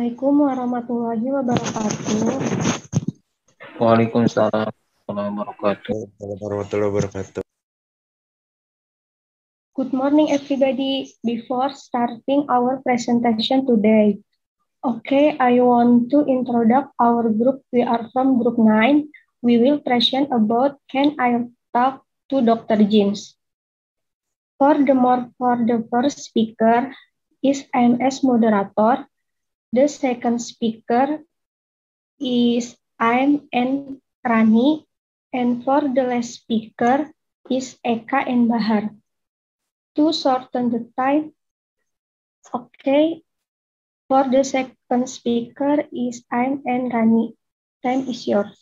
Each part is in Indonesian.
Assalamualaikum warahmatullahi wabarakatuh. Waalaikumsalam warahmatullahi wabarakatuh. Good morning, everybody. Before starting our presentation today, I want to introduce our group. We are from group 9. We will present about Can I Talk to Dr. James? For the first speaker is IMS moderator. The second speaker is I'm and Rani, and for the last speaker is Eka and Bahar. To shorten the time, for the second speaker is I'm and Rani. Time is yours.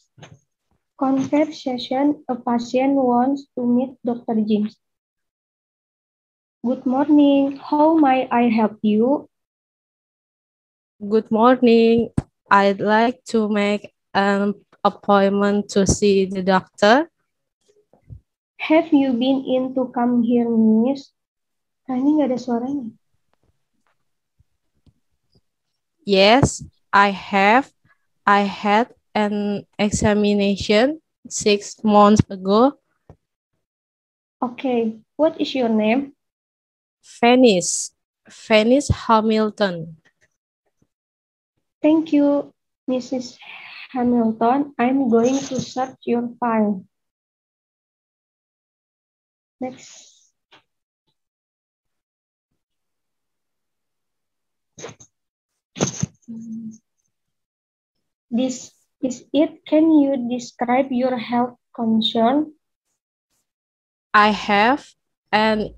Conversation, a patient wants to meet Dr. James. Good morning, how may I help you? Good morning. I'd like to make an appointment to see the doctor. Have you been in to come here, miss? Ini nggak ada suaranya. Yes, I have. I had an examination 6 months ago. Okay, what is your name? Venice Hamilton. Thank you, Mrs. Hamilton. I'm going to search your file. Next. This is it. Can you describe your health concern? I have an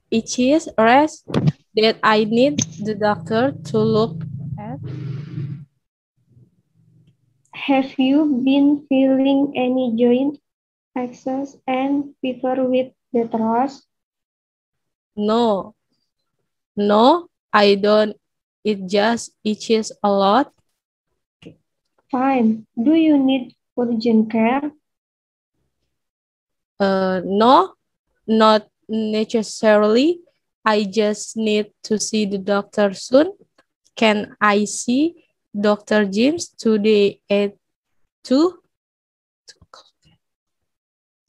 itchy rash that I need the doctor to look at. Have you been feeling any joint access and fever with the thrush? No, I don't. It just itches a lot. Fine. Do you need urgent care? No, not necessarily. I just need to see the doctor soon. Can I see Dr. James today at 2?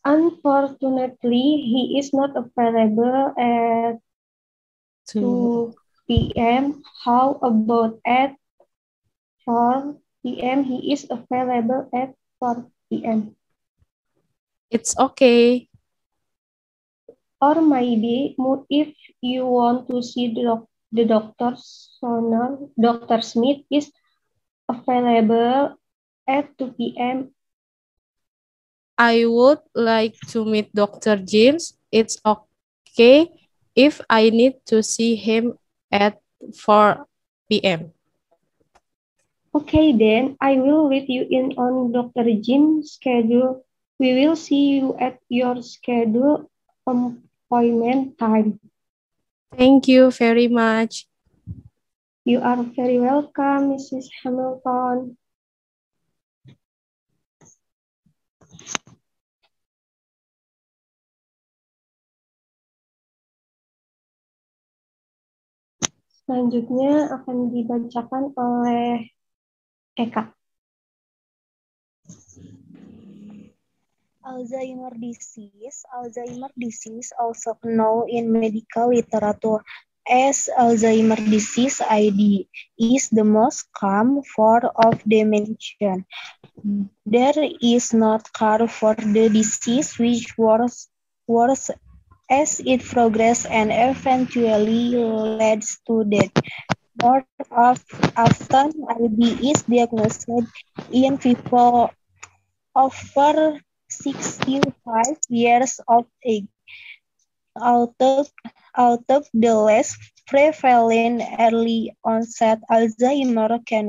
Unfortunately, he is not available at 2 p.m. How about at 4 p.m.? He is available at 4 p.m. It's okay. Or maybe if you want to see the doctor sooner, Dr. Smith is available at 2 p.m. I would like to meet Dr. James. It's okay if I need to see him at 4 p.m. Okay, then I will let you in on Dr. Jim's schedule. We will see you at your schedule appointment time. Thank you very much. You are very welcome, Mrs. Hamilton. Selanjutnya akan dibacakan oleh Eka. Alzheimer disease, also known in medical literature as Alzheimer disease (AD), is the most common form of dementia. There is no cure for the disease, which worsens as it progresses and eventually leads to death. More often, AD is diagnosed in people over 65 years of age. Although the less prevalent early onset Alzheimer can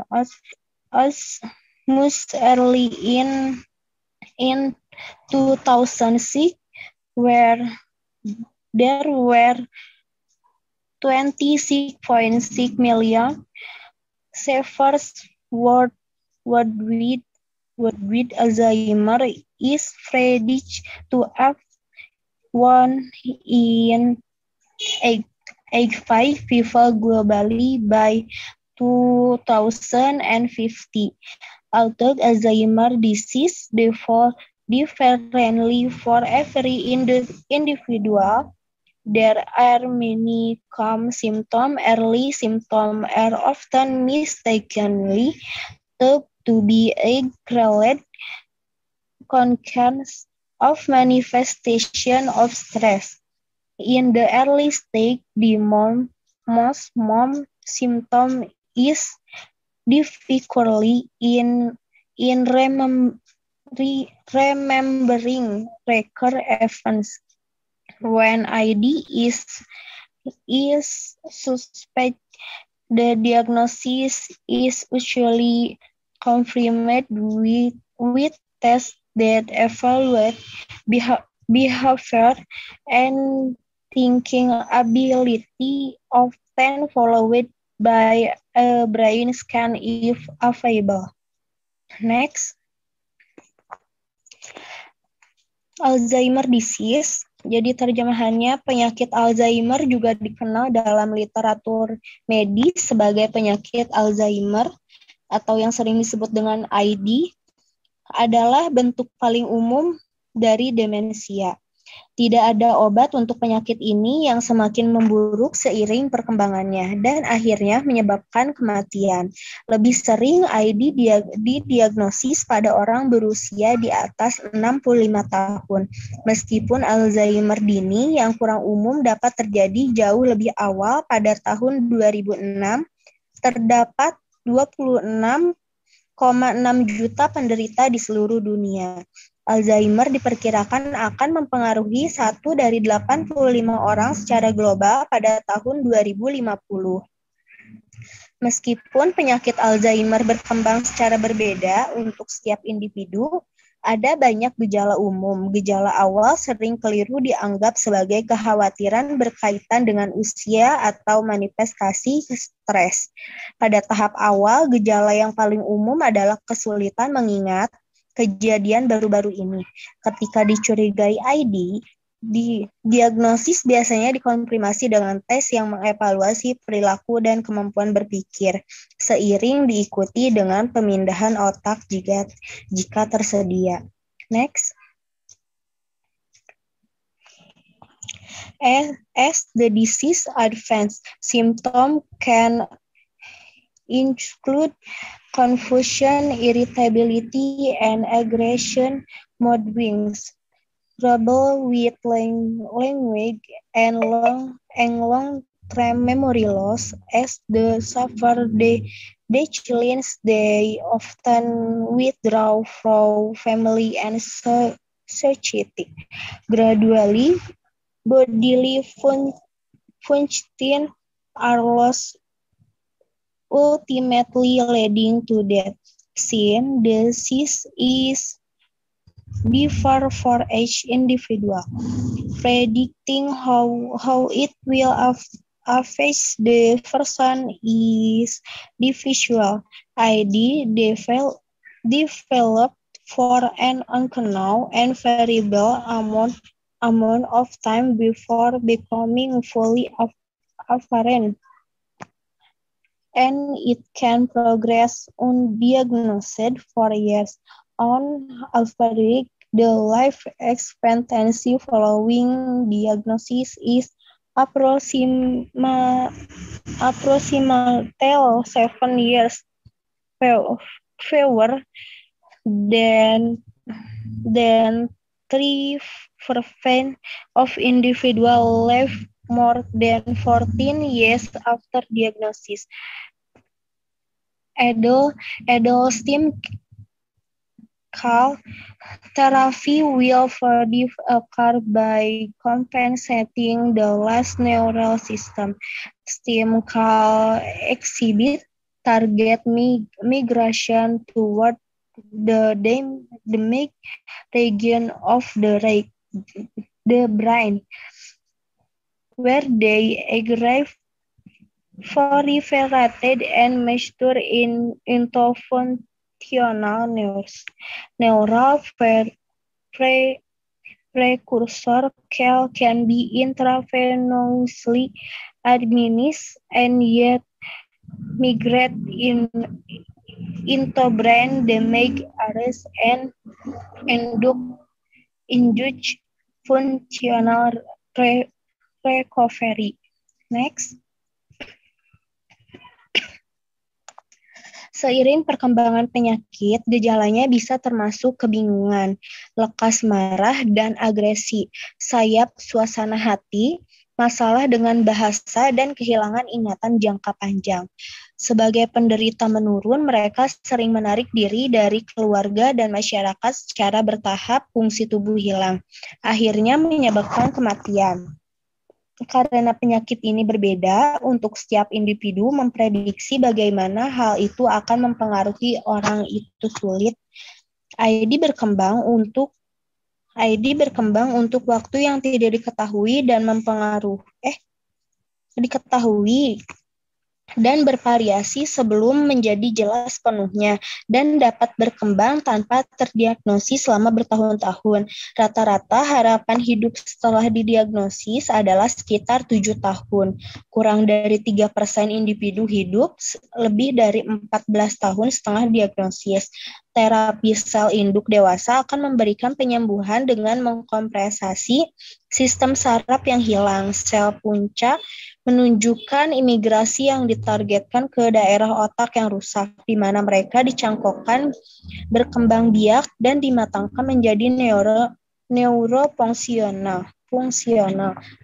most early in 2006, where there were 26.6 million sufferers worldwide with Alzheimer is predicted to have 1 in 85 people globally by 2050. Although Alzheimer's disease differently for every individual, there are many common symptoms. Early symptoms are often mistakenly thought to be a correlate concurrence of manifestation of stress. In the early stage, the most symptom is difficulty in remembering recurrent events. When ID is suspect, the diagnosis is usually confirmed with tests that evaluate behavior and thinking ability, often followed by a brain scan if available. Next, Alzheimer disease. Jadi terjemahannya, penyakit Alzheimer juga dikenal dalam literatur medis sebagai penyakit Alzheimer atau yang sering disebut dengan ID, adalah bentuk paling umum dari demensia. Tidak ada obat untuk penyakit ini yang semakin memburuk seiring perkembangannya dan akhirnya menyebabkan kematian. Lebih sering ID didiagnosis pada orang berusia di atas 65 tahun. Meskipun Alzheimer dini yang kurang umum dapat terjadi jauh lebih awal, pada tahun 2006 terdapat 26,6 juta penderita di seluruh dunia. Alzheimer diperkirakan akan mempengaruhi 1 dari 85 orang secara global pada tahun 2050. Meskipun penyakit Alzheimer berkembang secara berbeda untuk setiap individu, ada banyak gejala umum. Gejala awal sering keliru dianggap sebagai kekhawatiran berkaitan dengan usia atau manifestasi stres. Pada tahap awal, gejala yang paling umum adalah kesulitan mengingat kejadian baru-baru ini. Ketika dicurigai ID, diagnosis biasanya dikonfirmasi dengan tes yang mengevaluasi perilaku dan kemampuan berpikir, seiring diikuti dengan pemindahan otak jika tersedia. Next. As the disease advances, symptoms can include confusion, irritability, and aggression, mood swings, trouble with language, and long-term memory loss. As the suffer declines, they often withdraw from family and society. Gradually, bodily functions are lost, ultimately leading to death. Since the disease is differ for each individual, predicting how it will affect the person is difficult. ID developed for an unknown and variable amount of time before becoming fully apparent, and it can progress undiagnosed for years. On average, the life expectancy following diagnosis is approximately 7 years, fewer than 3% of individuals live more than 14 years after diagnosis. Adult stem cell therapy will further occur by compensating the lost neural system. Stem cell exhibit target migration toward the region of the brain, where they aggravate, proliferated, and mature into functional neurons. Neural precursor can be intravenously administered, and yet migrate into brain, damage areas, and induce functional recovery. Next. Seiring perkembangan penyakit, gejalanya bisa termasuk kebingungan, lekas marah dan agresi, sayap suasana hati, masalah dengan bahasa, dan kehilangan ingatan jangka panjang. Sebagai penderita menurun, mereka sering menarik diri dari keluarga dan masyarakat secara bertahap, fungsi tubuh hilang. Akhirnya menyebabkan kematian. Karena penyakit ini berbeda, untuk setiap individu memprediksi bagaimana hal itu akan mempengaruhi orang itu sulit. ID berkembang untuk waktu yang tidak diketahui dan diketahui dan bervariasi sebelum menjadi jelas penuhnya dan dapat berkembang tanpa terdiagnosis selama bertahun-tahun. Rata-rata harapan hidup setelah didiagnosis adalah sekitar 7 tahun. Kurang dari 3% individu hidup lebih dari 14 tahun setelah diagnosis. Terapi sel induk dewasa akan memberikan penyembuhan dengan mengkompresasi sistem saraf yang hilang. Sel punca menunjukkan imigrasi yang ditargetkan ke daerah otak yang rusak, di mana mereka dicangkokkan, berkembang biak, dan dimatangkan menjadi neurofungsional.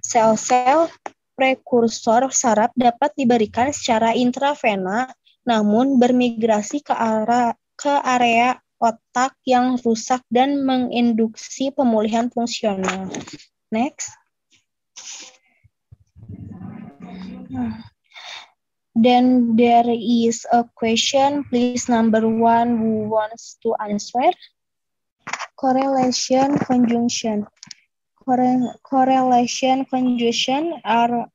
Sel-sel prekursor saraf dapat diberikan secara intravena, namun bermigrasi ke area otak yang rusak dan menginduksi pemulihan fungsional. Next. Then there is a question. Please, number 1, who wants to answer? Correlation conjunction. Correlation conjunction are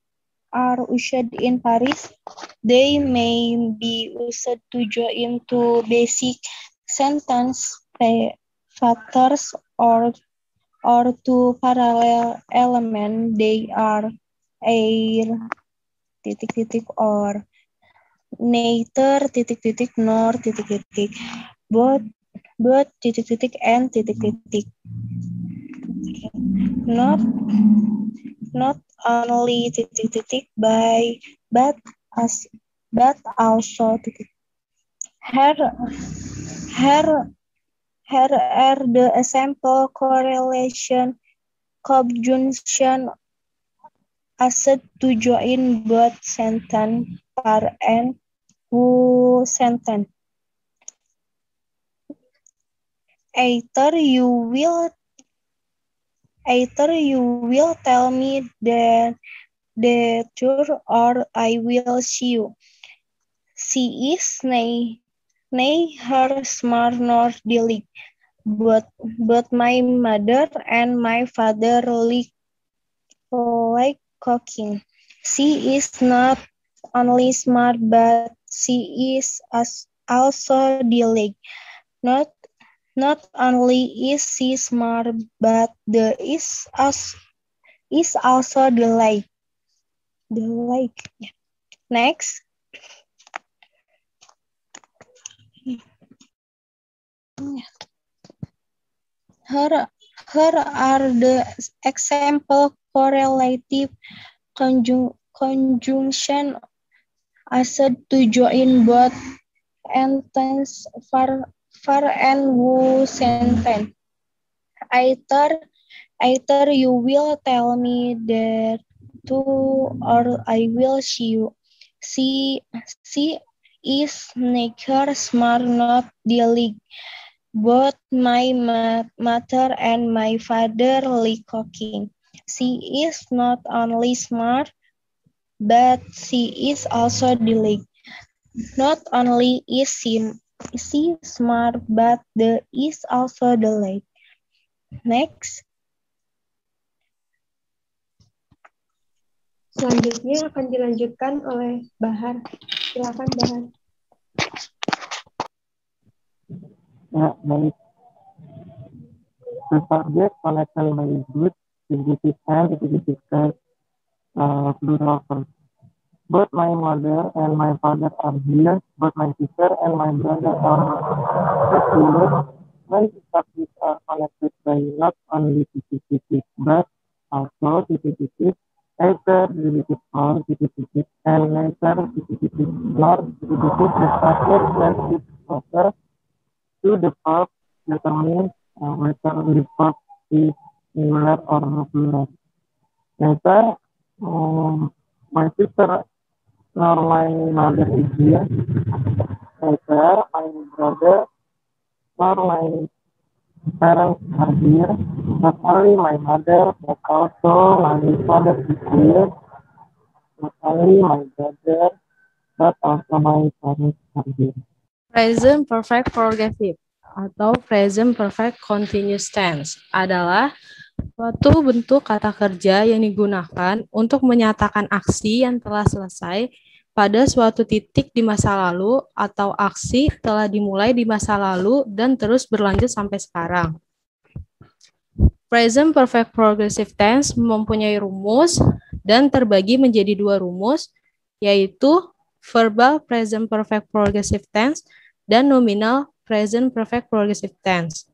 used in Paris. They may be used to join to basic sentence factors or to parallel element. They are or neither nor both and not only by but also here are the example correlation conjunction used to join both sentence par and who sentence. Either you will tell me the truth or I will see you. She is neither smart nor delicate, but my mother and my father like cooking. She is not only smart, but she is also delicate. Not only is she smart, but is also delicate. Next. Here are the example correlative conjunction used to join both ends for and who sentence. Either you will tell me that too or I will see you. She is neither smart nor delicate. Both my mother and my father like cooking. She is not only smart, but she is also delicate. Not only is she smart, but is also delicate. Next. Selanjutnya akan dilanjutkan oleh Bahar. Silakan Bahar. Ya, baik. The subject pada kalimat is good, significant, plural verb. Both my mother and my father are here. Both my sister and my brother are here. When subjects are connected by not only titik-titik but also titik-titik either related or titik-titik and later titik-titik nor titik-titik the subject when it refers to the verb determines whether the verb is singular or plural. Later, my sister nor my mother is here. Later, my brother nor my parents are here. Not only my mother, but also my father is here. Not only my brother, but also my parents are here. Present perfect progressive atau present perfect continuous tense adalah suatu bentuk kata kerja yang digunakan untuk menyatakan aksi yang telah selesai pada suatu titik di masa lalu atau aksi telah dimulai di masa lalu dan terus berlanjut sampai sekarang. Present perfect progressive tense mempunyai rumus dan terbagi menjadi dua rumus, yaitu verbal present perfect progressive tense dan nominal present perfect progressive tense.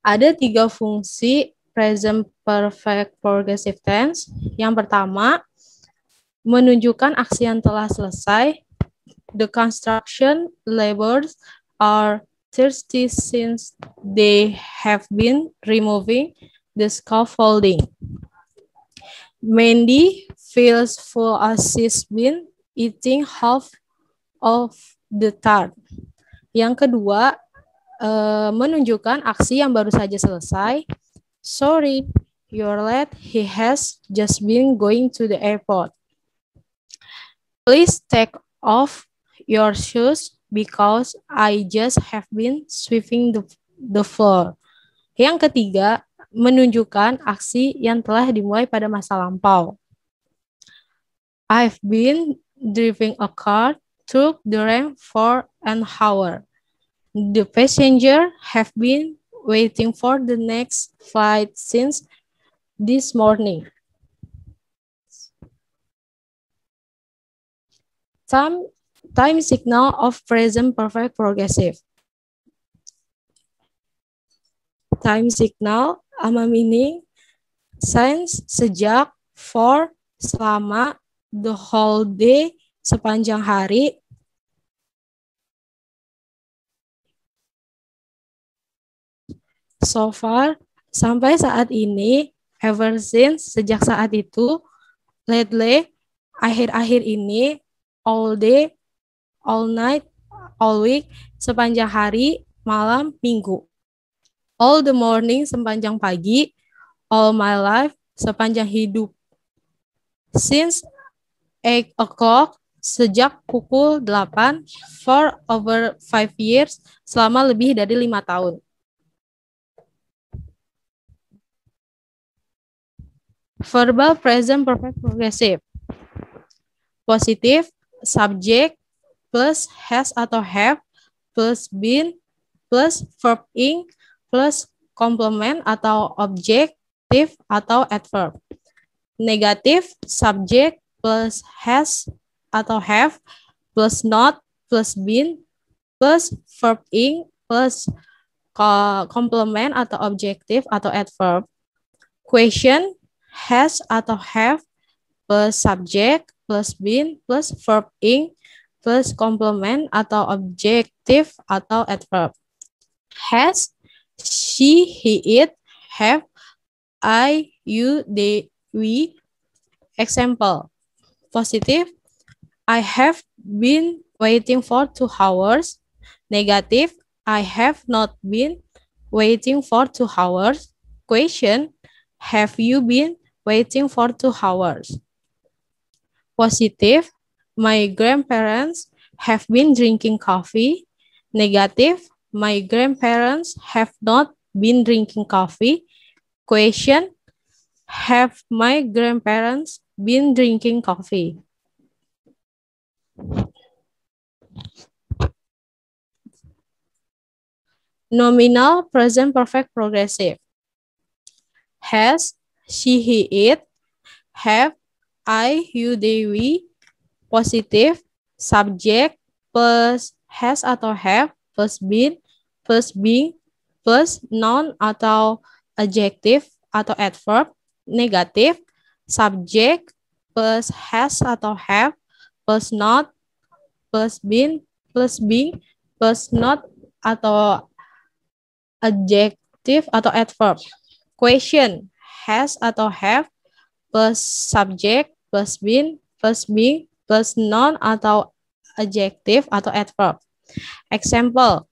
Ada 3 fungsi present perfect progressive tense. Yang pertama, menunjukkan aksi yang telah selesai. The construction labors are thirsty since they have been removing the scaffolding. Mandy feels full as she's been eating half of the tart. Yang kedua, menunjukkan aksi yang baru saja selesai. Sorry, you're late. He has just been going to the airport. Please take off your shoes because I just have been sweeping the floor. Yang ketiga, menunjukkan aksi yang telah dimulai pada masa lampau. I've been driving a car through the rain for an hour. The passenger have been waiting for the next flight since this morning. Time signal of present perfect progressive. Time signal ama meaning since, sejak, for, selama, the whole day, sepanjang hari, so far, sampai saat ini, ever since, sejak saat itu, lately, akhir-akhir ini, all day, all night, all week, sepanjang hari, malam, minggu. All the morning, sepanjang pagi, all my life, sepanjang hidup. Since 8 o'clock, sejak pukul 8, for over 5 years, selama lebih dari 5 tahun. Verbal present perfect progressive. Positif, subject, plus has atau have, plus been, plus verb ing, plus complement atau objective atau adverb. Negatif, subject, plus has atau have, plus not, plus been, plus verb ing, plus complement atau objective atau adverb. Question, has atau have, plus subject, plus been, plus verb ing, plus complement atau objective atau adverb. Has, she, he, it, have, I, you, they, we. Example, positive, I have been waiting for 2 hours. Negative, I have not been waiting for 2 hours. Question, have you been waiting for 2 hours? Positive, my grandparents have been drinking coffee. Negative, my grandparents have not been drinking coffee. Question, have my grandparents been drinking coffee? Nominal present perfect progressive. Has, she, he, it, have, I, you, they, we. Positive, subject plus has atau have plus been plus being plus noun atau adjective atau adverb. Negatif, subject plus has atau have plus not plus been plus being plus not atau adjective atau adverb. Question, has atau have plus subject plus been plus being plus noun atau adjective atau adverb. Example,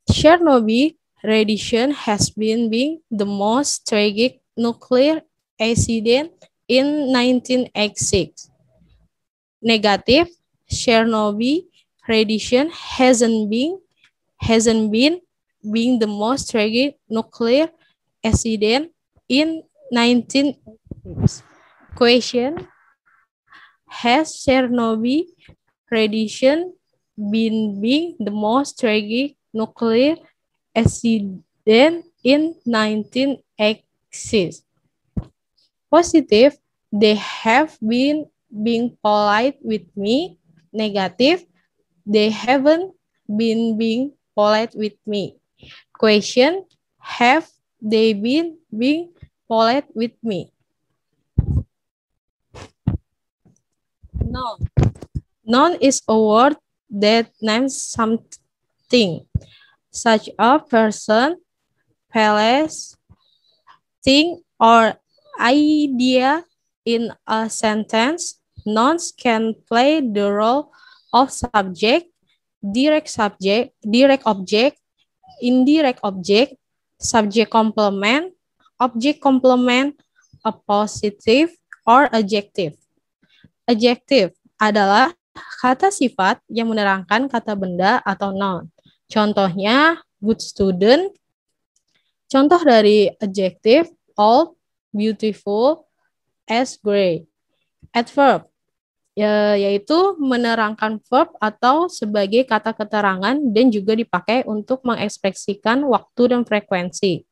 Chernobyl radiation has been the most tragic nuclear accident in 1986. Negative, Chernobyl radiation hasn't been the most tragic nuclear accident in 1986. Question, has Chernobyl radiation been the most tragic nuclear accident in 1986? Positive, they have been being polite with me. Negative, they haven't been being polite with me. Question, have they been being polite with me? Noun. Noun is a word that names something, such a person, place, thing, or idea in a sentence. Nouns can play the role of subject, direct object, indirect object, subject complement, object complement, appositive, or adjective. Adjective adalah kata sifat yang menerangkan kata benda atau noun. Contohnya, good student. Contoh dari adjective, old, beautiful, as gray. Adverb, yaitu menerangkan verb atau sebagai kata keterangan dan juga dipakai untuk mengekspresikan waktu dan frekuensi.